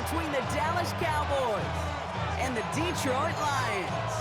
between the Dallas Cowboys and the Detroit Lions.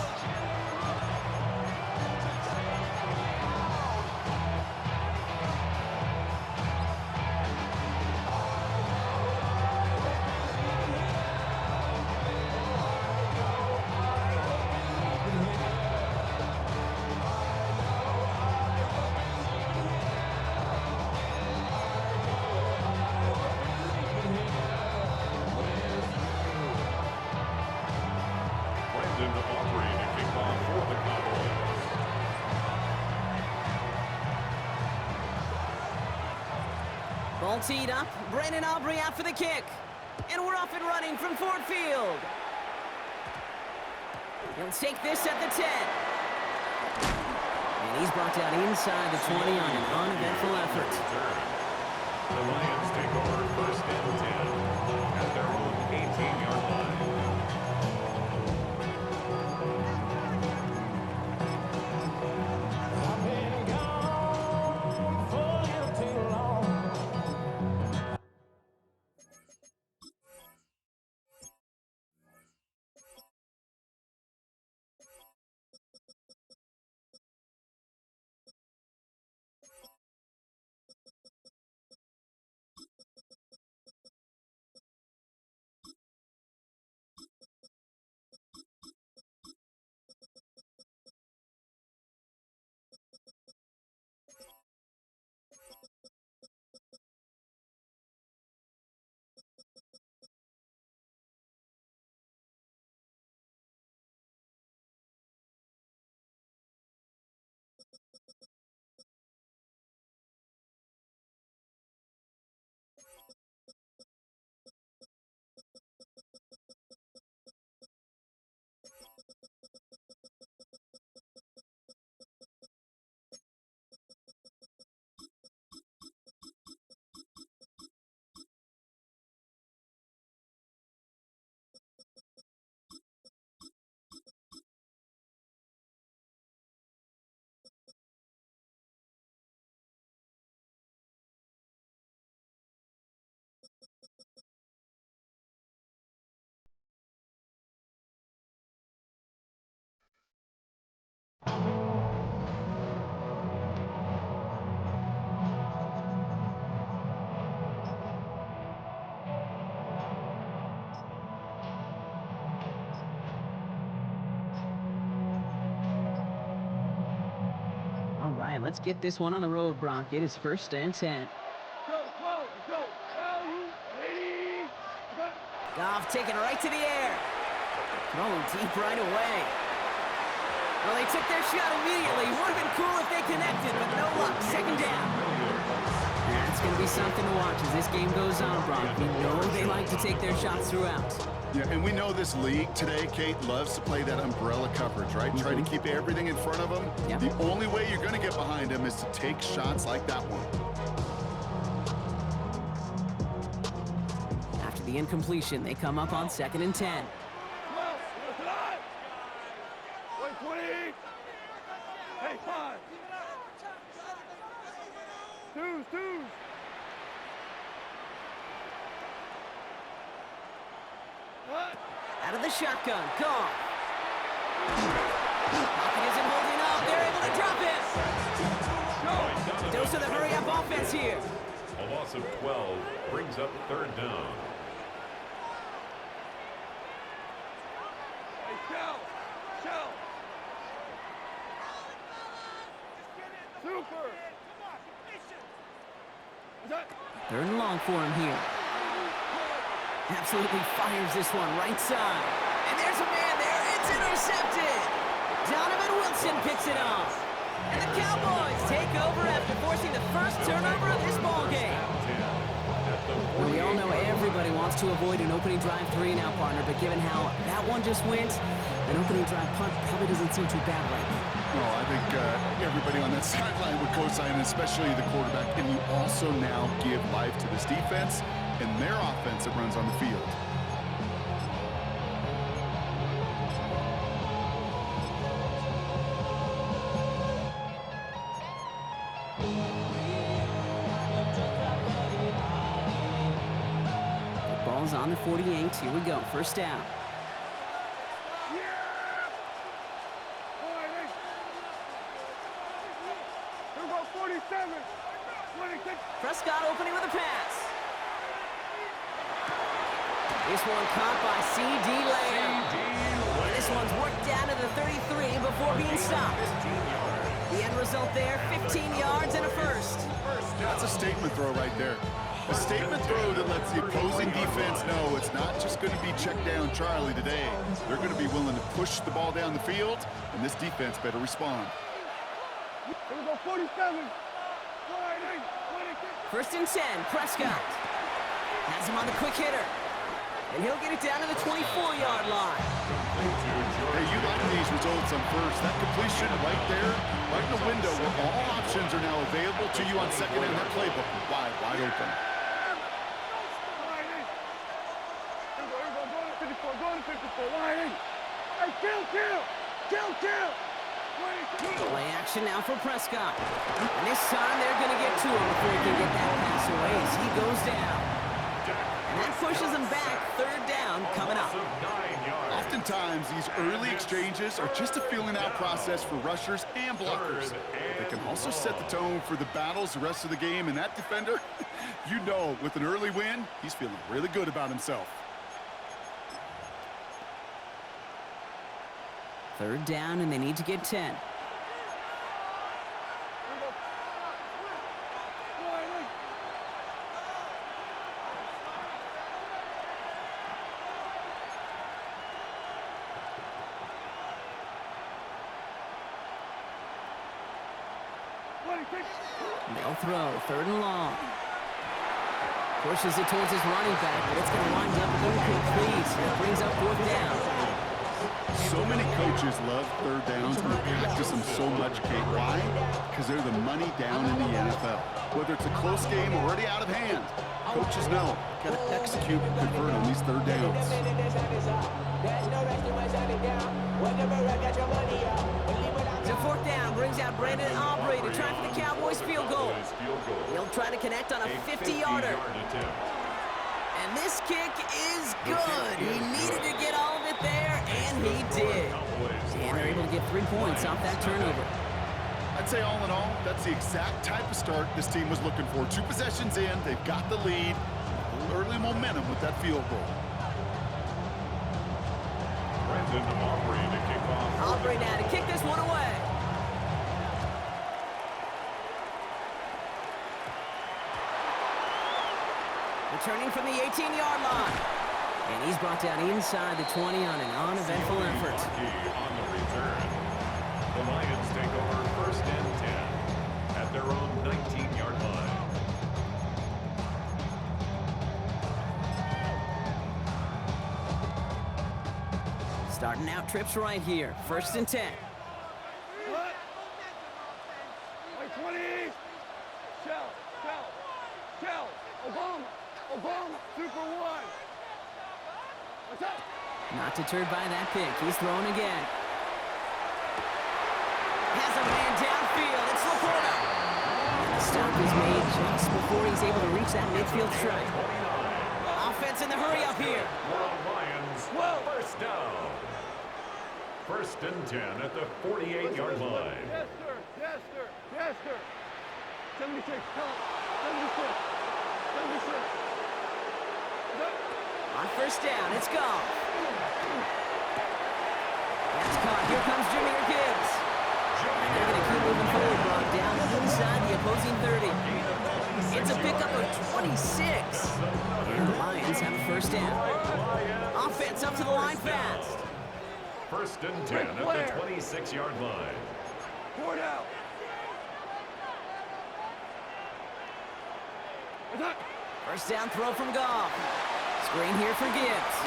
Ball teed up. Brandon Aubrey out for the kick. And we're off and running from Ford Field. He'll take this at the 10. And he's brought down inside the 20 on an uneventful effort. The Lions take over first and 10 at their own 18-yard line. All right, let's get this one on the road, Brock. It is first and 10. Goff taking right to the air. Throwing deep right away. Well, they took their shot immediately. Would have been cool if they connected, but no luck. Second down. That's going to be something to watch as this game goes on, Brock. We know they like to take their shots throughout. Yeah, and we know this league today, Kate, loves to play that umbrella coverage, right? Try to keep everything in front of them. Yep. The only way you're going to get behind them is to take shots like that one. After the incompletion, they come up on second and 10. Out of the shotgun, Goff. Pocket isn't holding up. They're able to drop it. Dose of the hurry-up offense here. A loss of 12 brings up third down. Third and long for him here. Absolutely fires this one right side. And there's a man there. It's intercepted. Donovan Wilson picks it off. And the Cowboys take over after forcing the first turnover of this ballgame. Well, we all know everybody wants to avoid an opening drive 3-and-out, partner, but given how that one just went, an opening drive punt probably doesn't seem too bad right now. Well, I think everybody on that sideline would co-sign, especially the quarterback. And you also now give life to this defense and their offense that runs on the field. Ball's on the 48. Here we go. First down. Prescott opening with a pass. This one caught by C.D. Lamb. This one's worked down to the 33 before being stopped. The end result there, 15 yards and a first. That's a statement throw right there. A statement throw that lets the opposing defense know it's not just going to be check down Charlie today. They're going to be willing to push the ball down the field, and this defense better respond. Here we go, 47. First and 10, Prescott. Has him on the quick hitter. And he'll get it down to the 24-yard line. Hey, you like these results on first. That completion right there, right in the window where all options are now available to you on second and that playbook wide open. Play action now for Prescott. And this time they're going to get to him before he can get that pass away as he goes down. And that pushes him back. Third down coming up. Oftentimes, these early exchanges are just a feeling-out process for rushers and blockers. They can also set the tone for the battles the rest of the game, and that defender, you know, with an early win, he's feeling really good about himself. Third down, and they need to get 10. They'll throw, third and long. Pushes it towards his running back, but it's going to wind up incomplete. It brings up fourth down. So many coaches love third downs and practice them so much, Kate. Why? Because they're the money down in the NFL. Whether it's a close game already out of hand, coaches know, got to execute and convert on these third downs. So fourth down brings out Brandon Aubrey to try for the Cowboys field goal. He'll try to connect on a 50-yarder. And this kick is good. He needed to get all of it there, and he did. And they're able to get 3 points off that turnover. I'd say all in all, that's the exact type of start this team was looking for. 2 possessions in, they've got the lead. A little early momentum with that field goal. Brandon Aubrey to kick off. Aubrey now to kick this one away. Returning from the 18-yard line. And he's brought down inside the 20 on an uneventful effort. On the return, the Lions take over first and 10 at their own 19-yard line. Starting out trips right here. First and 10. What? 20. Shell. Obama. Super one. What's up? Not deterred by that pick. He's throwing again. Has a man downfield. It's Laporta. The stop is made just before he's able to reach that midfield strike. Offense in the hurry up here. Lions, first down. First and 10 at the 48-yard line. Yes, sir. 76. Tell him. 76. On first down, it's gone. That's caught. Here comes Jameer Gibbs. And they're going to keep moving forward, brought down inside the opposing 30. It's a pickup of 26. And the Lions have a first down. Offense up to the line fast. First and 10 at the 26-yard line. Ford out. First down throw from Goff. Screen here for Gibbs.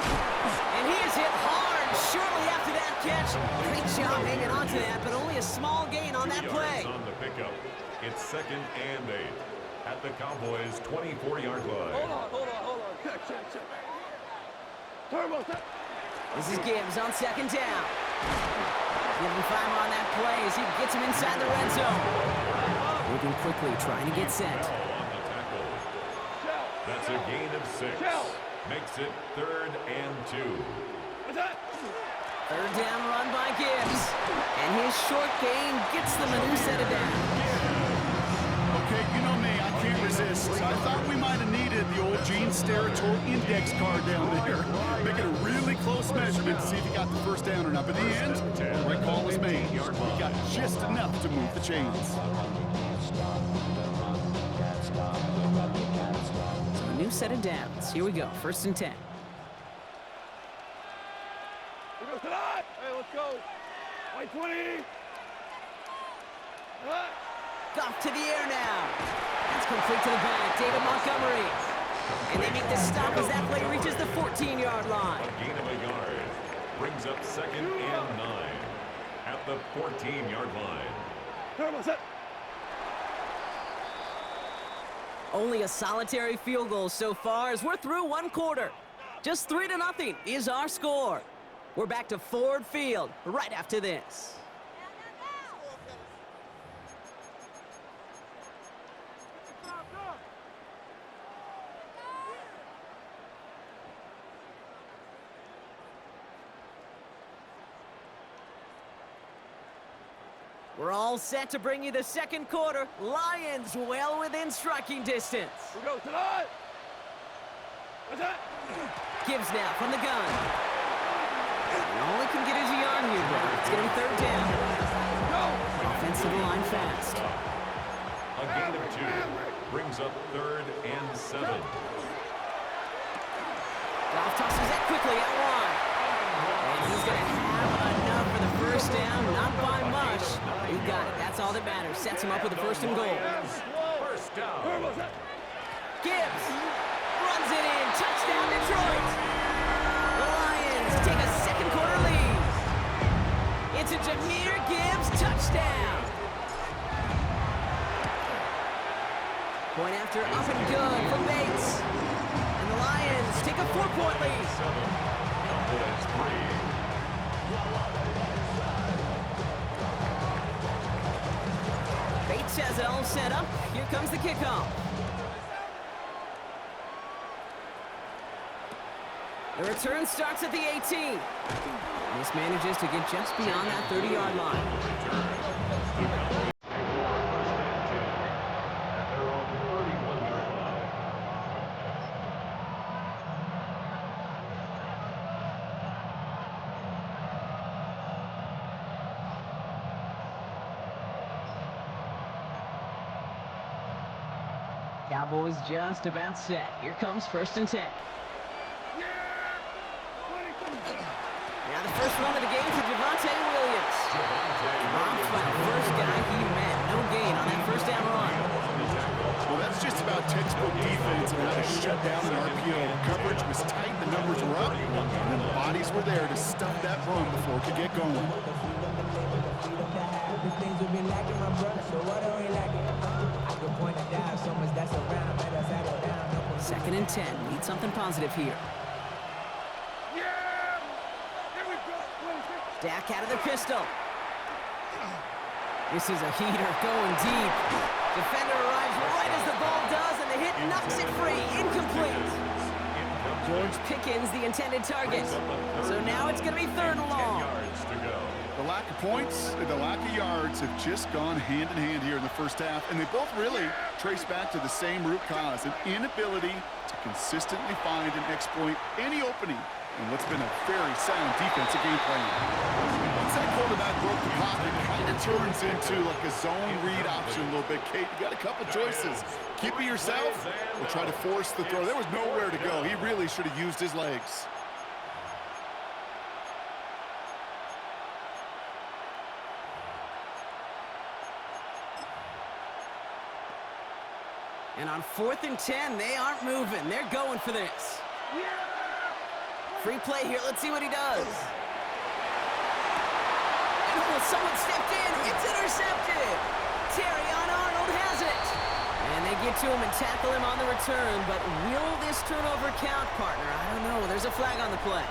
And he is hit hard shortly after that catch. Great job hanging on to that, but only a small gain on that play. On the pickup. It's second and 8 at the Cowboys' 24-yard line. Hold on. Check. Turbo, check. This is Gibbs on second down. Giving time on that play as he gets him inside the red zone. Moving quickly, trying to get set. On the tackle. That's a gain of 6. makes it 3rd and 2. What's that? Third down run by Gibbs. And his short gain gets them a new set of downs. Okay, you know me, I can't resist. I thought we might have needed the old Gene Steratore index card down there. Make it a really close measurement to see if he got the first down or not. But in the end, the right call was made. He got just enough to move the chains. So a new set of downs. Here we go, 1st and 10. We go tonight. Hey, let's go. White 20. What? Goff to the air now. That's complete to the back. David Montgomery. And they make the stop as that play reaches the 14-yard line. A gain of a yard brings up 2nd and 9 at the 14-yard line. Turbo set. Only a solitary field goal so far as we're through 1 quarter. Just 3-0 is our score. We're back to Ford Field right after this. We're all set to bring you the 2nd quarter. Lions well within striking distance. We go tonight. What's that? Gibbs now from the gun. And all he can get is a yard here, but it's going to be 3rd down. Go. Offensive line fast. A gain of 2 brings up 3rd and 7. Goff tosses that quickly out wide. And he's going to have enough for the 1st down, not by much. He got it. That's all that matters. Sets him up with a 1st and goal. First down. Turbo set. Gibbs runs it in. Touchdown, Detroit. The Lions take a 2nd quarter lead. It's a Jahmyr Gibbs touchdown. Point after up and good from Bates. And the Lions take a 4-point lead. 7. Cowboys 3. Bates has it all set up. Here comes the kickoff. The return starts at the 18. This manages to get just beyond that 30-yard line. Cowboys just about set. Here comes 1st and 10. Now the first run of the game for Javonte Williams. Drops by the first guy he met. No gain on that 1st down run. Well, that's just about textbook defense and how to shut down an RPO. Coverage was tight, the numbers were up, and then the bodies were there to stop that run before it could get going. Second and 10. Need something positive here. Dak out of the pistol. This is a heater going deep. Defender arrives right as the ball does, and the hit knocks it free. Incomplete. George Pickens, the intended target. So now it's going to be 3rd and long. The lack of points and the lack of yards have just gone hand in hand here in the 1st half, and they both really trace back to the same root cause, an inability to consistently find and exploit any opening in what's been a very sound defensive game plan. Once that quarterback broke the pocket, it kind of turns into like a zone read option a little bit. Kate, you got a couple choices. Keep it yourself or try to force the throw. There was nowhere to go. He really should have used his legs. And on 4th and 10, they aren't moving. They're going for this. Free play here. Let's see what he does. And oh, someone stepped in. It's intercepted. Terrion Arnold has it. And they get to him and tackle him on the return. But will this turnover count, partner? I don't know. There's a flag on the play.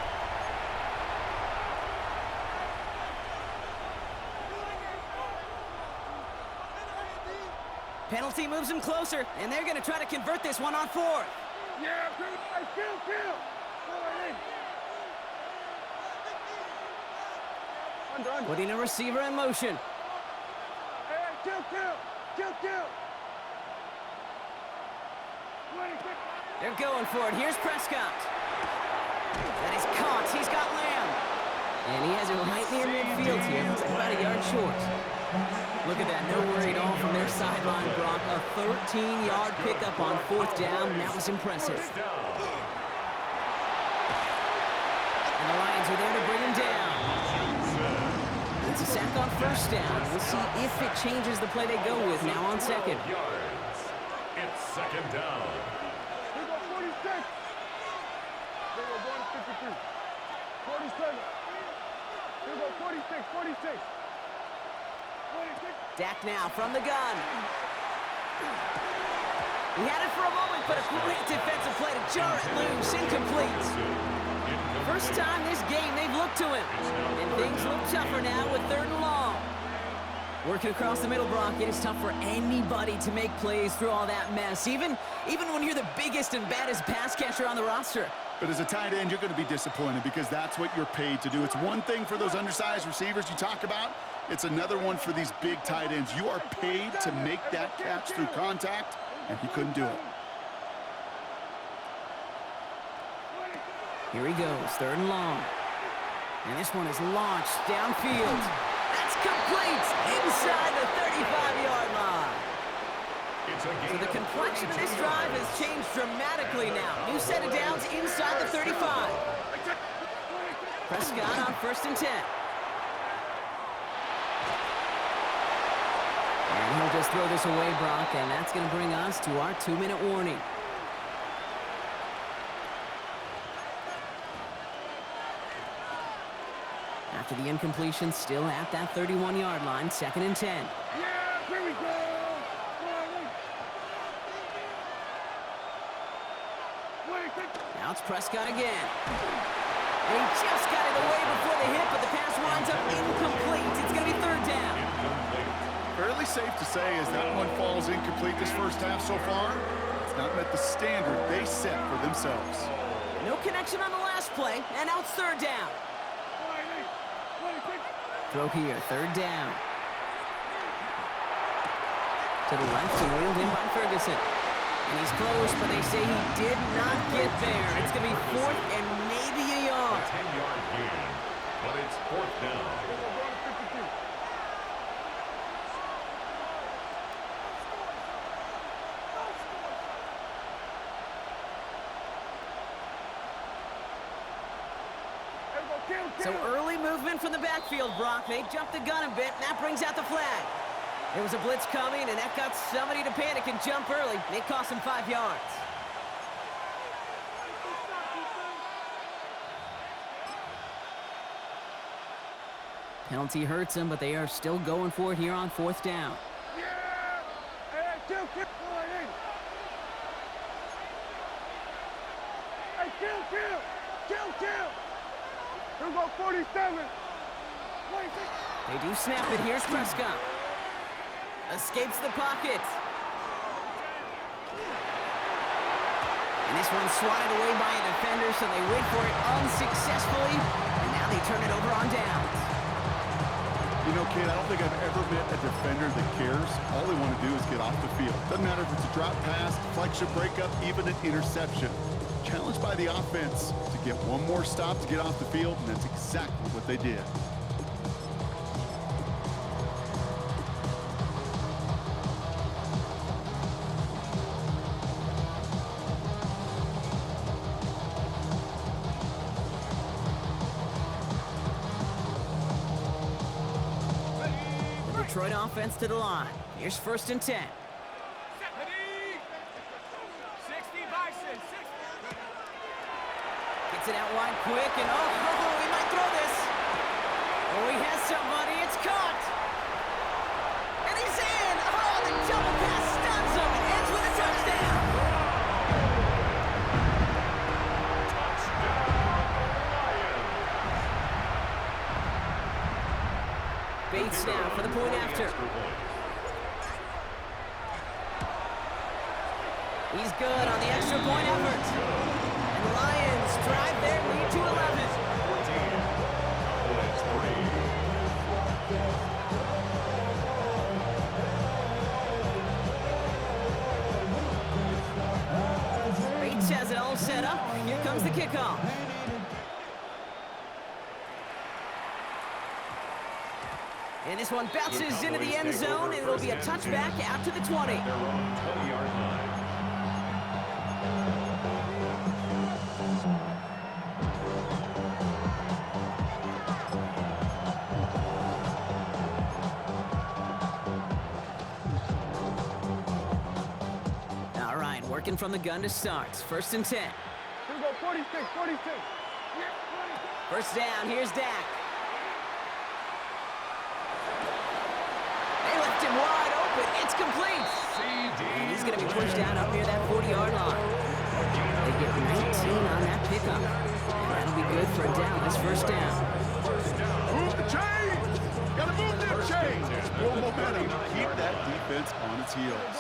Penalty moves him closer, and they're going to try to convert this one on 4th. Yeah, kill. Under. Putting a receiver in motion. Hey, kill. They're going for it. Here's Prescott. That is caught. He's got Lamb. And he has it right near midfield here. It's about a yard short. Look at that. No worry at all from their sideline, Brock. A 13-yard pickup on 4th down. That was impressive. And the Lions are there to bring him down. It's a sack on 1st down. We'll see if it changes the play they go with now on 2nd. It's 2nd down. Here go 46. Here go 153. 47. Here go 46. Dak now from the gun. He had it for a moment, but a great defensive play to jar it loose. Incomplete. First time this game they've looked to him. And things look tougher now with 3rd and long. Working across the middle, Brock, it is tough for anybody to make plays through all that mess, even when you're the biggest and baddest pass catcher on the roster. But as a tight end, you're going to be disappointed because that's what you're paid to do. It's one thing for those undersized receivers you talk about. It's another one for these big tight ends. You are paid to make that catch through contact, and he couldn't do it. Here he goes, 3rd and long. And this one is launched downfield. That's complete inside the 35-yard line. So the complexion of this drive has changed dramatically now. New set of downs inside the 35. Prescott on 1st and 10. And he'll just throw this away, Brock, and that's going to bring us to our 2-minute warning. After the incompletion, still at that 31-yard line, 2nd and 10. Yeah, here we go. Now it's Prescott again. And he just got it away before the hit, but the pass winds up incomplete. It's going to be 3rd down. Fairly safe to say as that one falls incomplete this first half so far, it's not met the standard they set for themselves. No connection on the last play, and now it's 3rd down. Throw here, 3rd down. To the left and wheeled in by Ferguson. And he's close, but they say he did not get there. It's going to be 4th and maybe a yard. 10-yard gain, but it's 4th down. So early movement from the backfield, Brock. They jumped the gun a bit, and that brings out the flag. There was a blitz coming, and that got somebody to panic and jump early. It cost him 5 yards. Penalty hurts him, but they are still going for it here on 4th down. Yeah! Hey, kill! Hey, kill! Here go 47. 26. They do snap it. Here's Prescott. Escapes the pocket. And this one's swatted away by a defender, so they wait for it unsuccessfully. And now they turn it over on downs. You know, kid, I don't think I've ever met a defender that cares. All they want to do is get off the field. Doesn't matter if it's a drop pass, deflection, breakup, even an interception. Challenged by the offense to get one more stop to get off the field, and that's exactly what they did. The Detroit offense to the line. Here's 1st and 10. 60 Bison, 60. Gets it out wide quick, and he might throw this. Oh, he has somebody. It's caught. And he's in. Oh, the double pass stuns him. Ends with a touchdown. Bates now for the point after. He's good on the extra point effort. And the Lions drive their lead to 11. 14. Cowboys 3. Bates has it all set up. Here comes the kickoff. And this one bounces into the end zone, and it'll be a touchback out to the 20. Their own 20-yard line. All right, working from the gun to start. First and 10. Here we go, 46, 46. First down, here's Dak. They left him wide open. It's complete. And he's going to be pushed down up near that 40-yard line. They get 19 on that pickup. And that'll be good for Dallas. First down. Move the chains! Gotta move them chains! Build momentum. Keep that defense on its heels.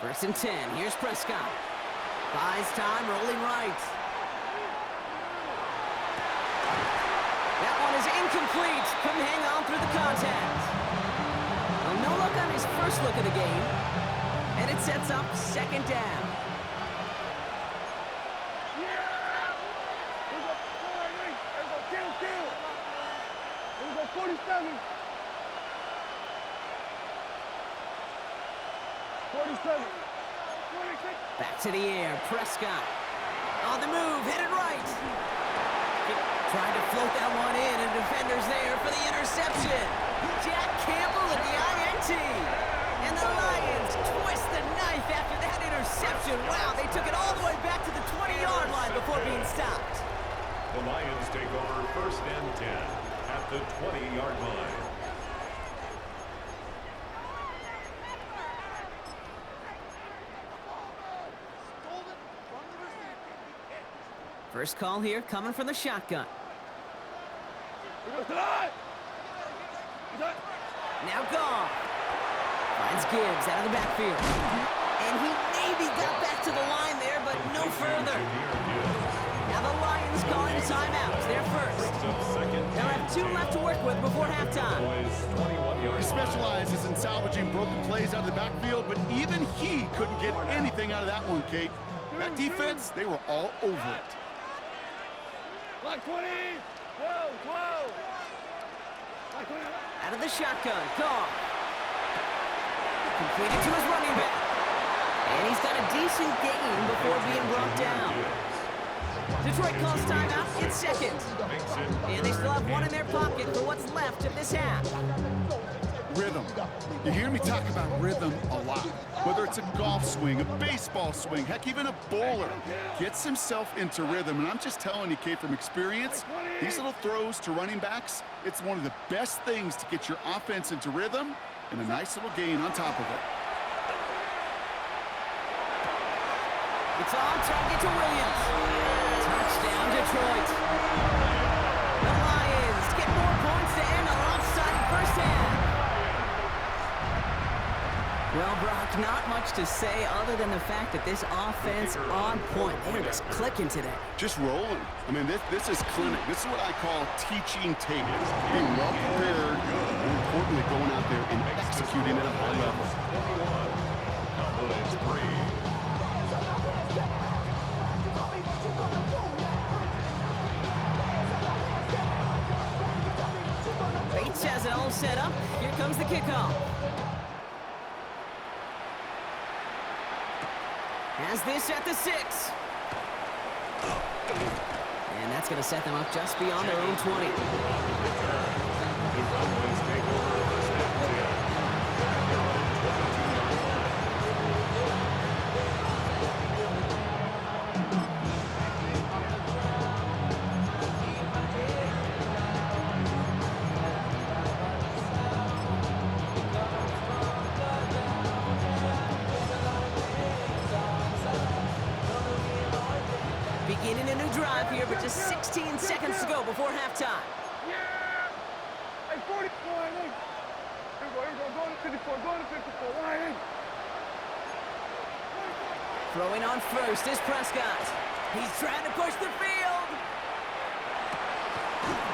First and 10. Here's Prescott. Buys time, rolling right. That one is incomplete. Couldn't hang on through the contact. Well, no luck on his first look of the game. And it sets up second down. Here we go, 47. 47. Back to the air, Prescott. On the move, hit it right. Tried to float that one in, and defender's there for the interception. Jack Campbell at the INT. And the Lions twist the knife after that interception. Wow, they took it all the way back to the 20-yard line before being stopped. The Lions take over first and 10 at the 20-yard line. First call here coming from the shotgun. Now gone. Finds Gibbs out of the backfield. And he maybe got back to the line there, but no further. Now the Lions calling a timeout. They're first. They'll have 2 left to work with before halftime. He specializes in salvaging broken plays out of the backfield, but even he couldn't get anything out of that one, Kate. That defense, they were all over it. Like 20. Whoa, whoa. Like 20. Out of the shotgun. Call. Completed to his running back. And he's got a decent gain before being brought down. Detroit calls timeout. It's second. And they still have one in their pocket for what's left of this half. Rhythm. You hear me talk about rhythm a lot. Whether it's a golf swing, a baseball swing, heck, even a bowler gets himself into rhythm. And I'm just telling you, Kate, from experience, these little throws to running backs, it's one of the best things to get your offense into rhythm and a nice little gain on top of it. It's on target to Williams. Touchdown, Detroit. The Lions get more points to end an offside first half. Well, Brock, not much to say other than the fact that this offense on point. They're just clicking today. Just rolling. I mean, this is clinic. This is what I call teaching tape. Being well prepared, and importantly, going out there and executing at a high level. Cowboys 3. Bates has it all set up. Here comes the kickoff. Has this at the 6. And that's going to set them up just beyond their own 20. The Cowboys take over first and 10 at their own 22-yard line. Beginning a new drive. drive here, but just 16 seconds to go before halftime. Yeah! Hey, 44, hey. Here we go. Go to 54, go to 54. Line in. Throwing on first is Prescott. He's trying to push the field.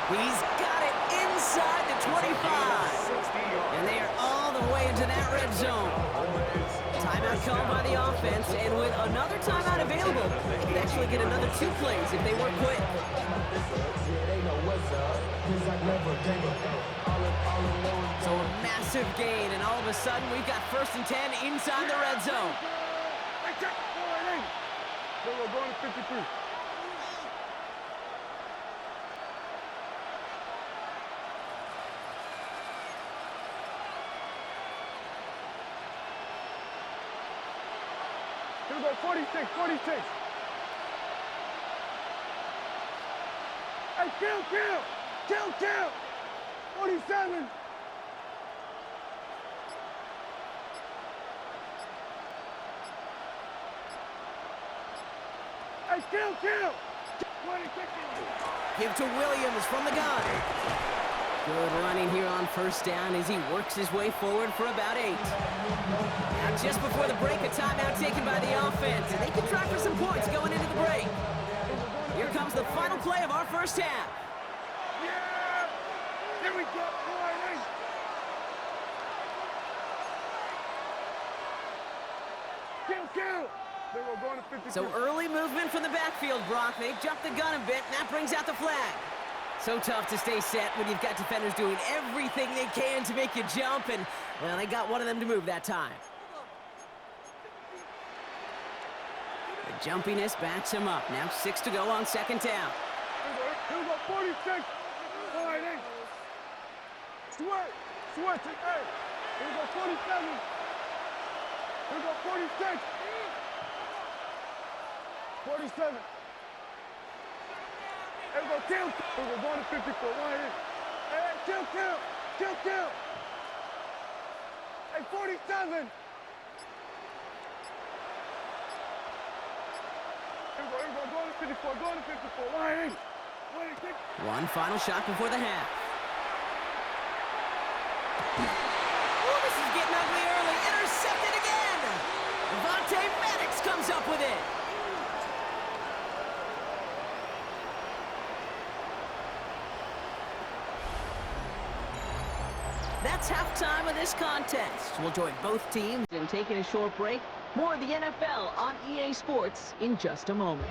He's got it inside the 25. And they are all the way into that red zone. Timeout called by the offense, and with another timeout available, they could actually get another 2 plays if they work quick. So a massive gain, and all of a sudden we've got 1st and 10 inside the red zone. Hey, check. Line in. We're going to 53. Here we go, 46, 46. Hey, kill. 47. Hey, kill. 26. Give to Williams from the gun. Good running here on 1st down as he works his way forward for about 8. Now just before the break, a timeout taken by the offense, and they can try for some points going into the break. Here comes the final play of our 1st half. Yeah! Here we go. Line in. Kill. Then we're going to 52. So early movement from the backfield, Brock. They jumped the gun a bit, and that brings out the flag. So tough to stay set when you've got defenders doing everything they can to make you jump, and, well, they got one of them to move that time. The jumpiness backs him up. Now 6 to go on 2nd down. Here we go, 46. Line in. Switch. Hey. Here we go, 47. Here we go, 46. 47. Here we go, kill. We're going to 54. Line in. Hey, kill. Hey, 47. Here we go, going to 54. Line in. One final shot before the half. Oh, this is getting ugly early. Intercepted again. Devontae Maddox comes up with it. That's halftime of this contest. We'll join both teams in taking a short break. More of the NFL on EA Sports in just a moment.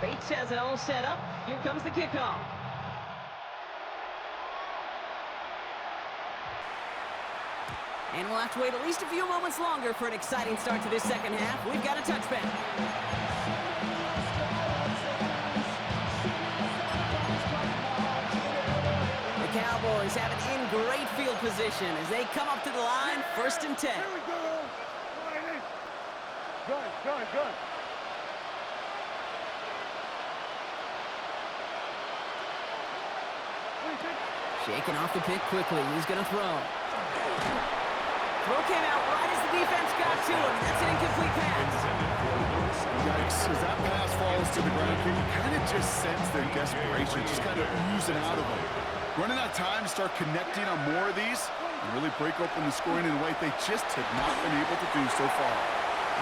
Bates has it all set up. Here comes the kickoff. And we'll have to wait at least a few moments longer for an exciting start to this 2nd half. We've got a touchback. The Cowboys have it in great field position as they come up to the line, 1st and 10. Here we go. Line in. Gun. Shaking off the pick quickly. He's going to throw. Throw came out right as the defense got to him. That's an incomplete pass. Yikes, as that pass falls to the ground, you kind of just sense their desperation, just kind of oozing out of them. Running out of time to start connecting on more of these and really break open the scoring in a way they just have not been able to do so far.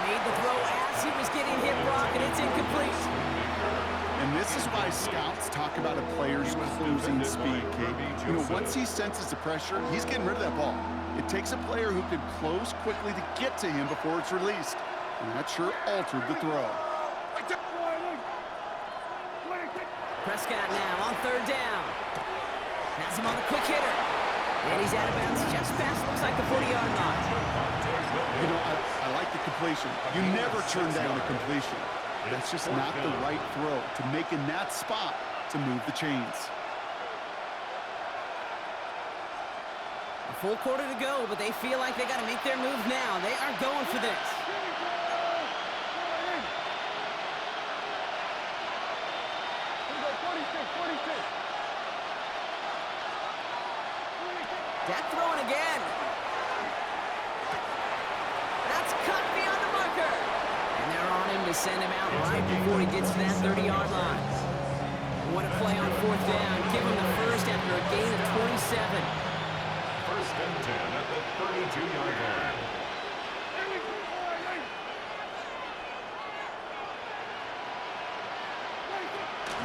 Made the throw as he was getting hit, Brock, and it's incomplete. And this is why scouts talk about a player's closing speed, Kate. You know, once he senses the pressure, he's getting rid of that ball. It takes a player who can close quickly to get to him before it's released. And that sure altered the throw. Prescott now on 3rd down. Has him on the quick hitter. And he's out of bounds just past, looks like the 40-yard line. You know, I like the completion. You never turn down a completion. That's just not the right throw to make in that spot to move the chains. A full quarter to go, but they feel like they got to make their move now. They are going for this. Jet throwing again. That's cut beyond the marker. And they're on him to send him out right before he gets to that 30-yard line. What a play on fourth down. Give him the first after a gain of 27. First and 10 at the 32-yard line.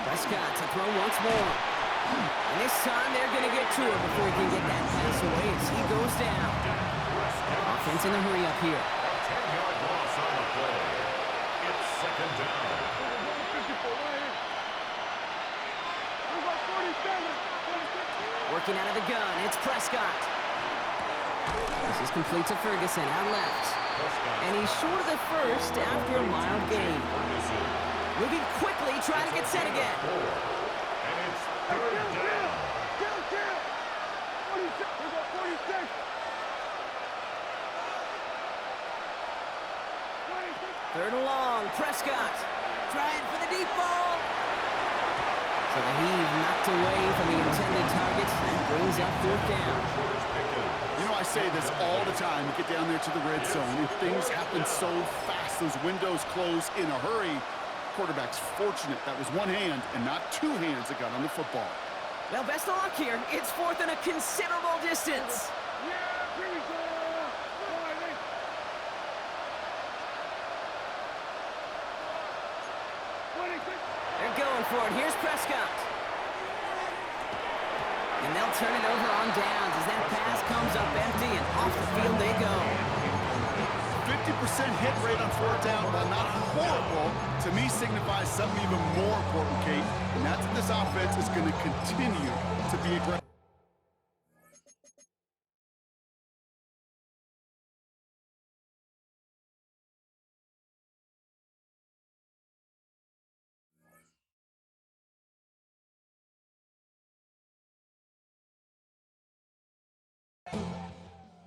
Prescott to throw once more. And this time they're going to get to him before he can get that pass away as he goes down. Offense in a hurry up here. 10-yard loss on the play. It's second down. Working out of the gun, it's Prescott. This is complete to Ferguson, out left. And he's short of the first after a mild gain. Moving quickly, trying to get set again. And it's third down. Third and long, Prescott trying for the deep ball. So the heave knocked away from the intended target. That brings up fourth down. You know, I say this all the time. You get down there to the red zone, and things happen so fast. Those windows close in a hurry. Quarterback's fortunate that was one hand and not two hands that got on the football. Well, best of luck here. It's fourth and a considerable distance. They're going for it. Here's Prescott. And they'll turn it over on downs as that pass comes up empty and off the field they go. 50% hit rate on fourth down, while not horrible, to me signifies something even more important, Kate, and that's that this offense is going to continue to be aggressive.